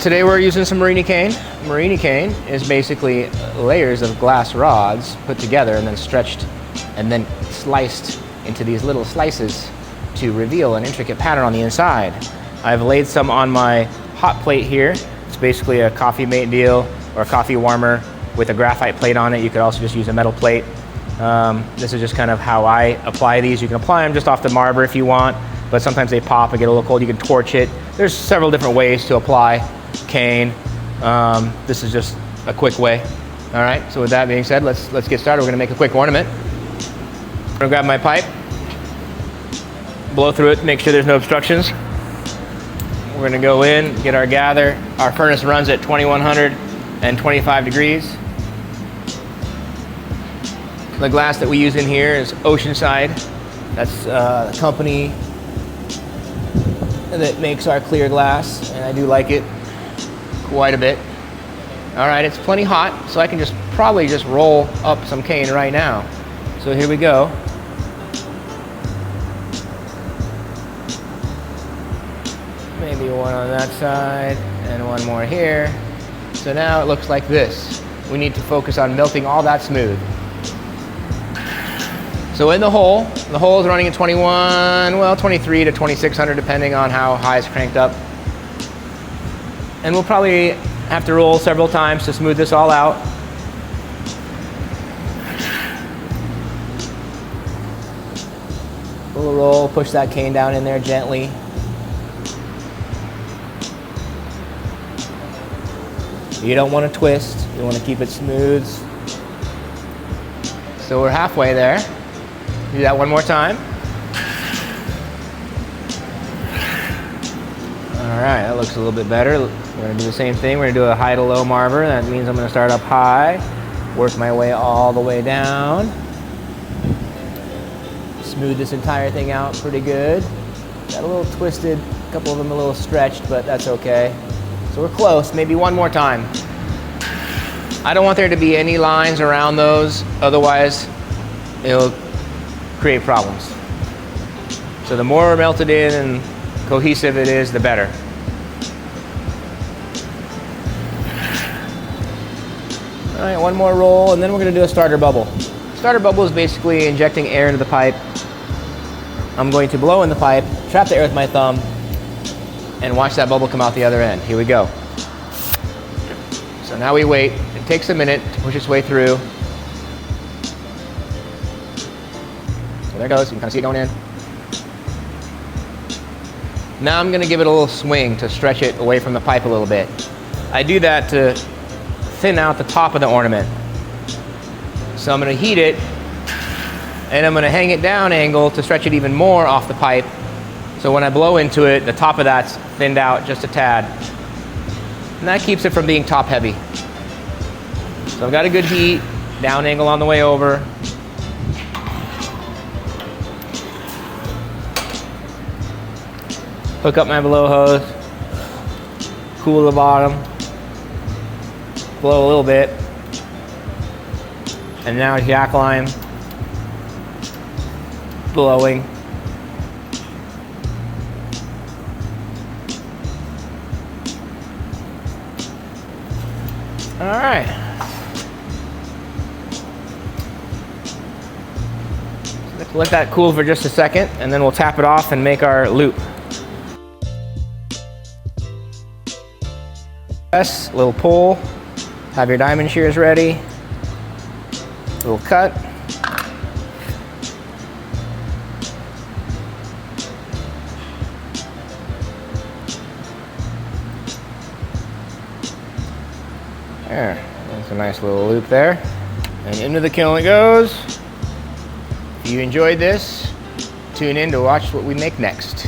Today we're using some Murrini cane. Murrini cane is basically layers of glass rods put together and then stretched and then sliced into these little slices to reveal an intricate pattern on the inside. I've laid some on my hot plate here. It's basically a coffee mate deal or a coffee warmer with a graphite plate on it. You could also just use a metal plate. This is just kind of how I apply these. You can apply them just off the marble if you want, but sometimes they pop and get a little cold. You can torch it. There's several different ways to apply cane. This is just a quick way. All right, so with that being said, let's get started. We're gonna make a quick ornament. I'm gonna grab my pipe, blow through it, make sure there's no obstructions. We're gonna go in, get our gather. Our furnace runs at 2125 degrees. The glass that we use in here is Oceanside. That's the company that makes our clear glass, and I do like it quite a bit. All right, it's plenty hot, so I can probably just roll up some cane right now. So here we go. Maybe one on that side and one more here. So now it looks like this. We need to focus on melting all that smooth. So in the hole is running at 23 to 2600 depending on how high it's cranked up. And we'll probably have to roll several times to smooth this all out. We'll roll, push that cane down in there gently. You don't want to twist, you want to keep it smooth. So we're halfway there. Do that one more time. All right, that looks a little bit better. We're gonna do the same thing. We're gonna do a high to low marver. That means I'm gonna start up high, work my way all the way down. Smooth this entire thing out pretty good. Got a little twisted, a couple of them a little stretched, but that's okay. So we're close, maybe one more time. I don't want there to be any lines around those, otherwise it'll create problems. So the more melted in and cohesive it is, the better. All right, one more roll, and then we're gonna do a starter bubble. Starter bubble is basically injecting air into the pipe. I'm going to blow in the pipe, trap the air with my thumb, and watch that bubble come out the other end. Here we go. So now we wait. It takes a minute to push its way through. So there it goes, you can kind of see it going in. Now I'm gonna give it a little swing to stretch it away from the pipe a little bit. I do that to thin out the top of the ornament. So I'm gonna heat it, and I'm gonna hang it down angle to stretch it even more off the pipe. So when I blow into it, the top of that's thinned out just a tad. And that keeps it from being top heavy. So I've got a good heat, down angle on the way over. Hook up my blow hose, cool the bottom, blow a little bit, and now jack line, blowing. All right. Let's let that cool for just a second, and then we'll tap it off and make our loop. Yes, little pull. Have your diamond shears ready. Little cut. There, that's a nice little loop there. And into the kiln it goes. If you enjoyed this, tune in to watch what we make next.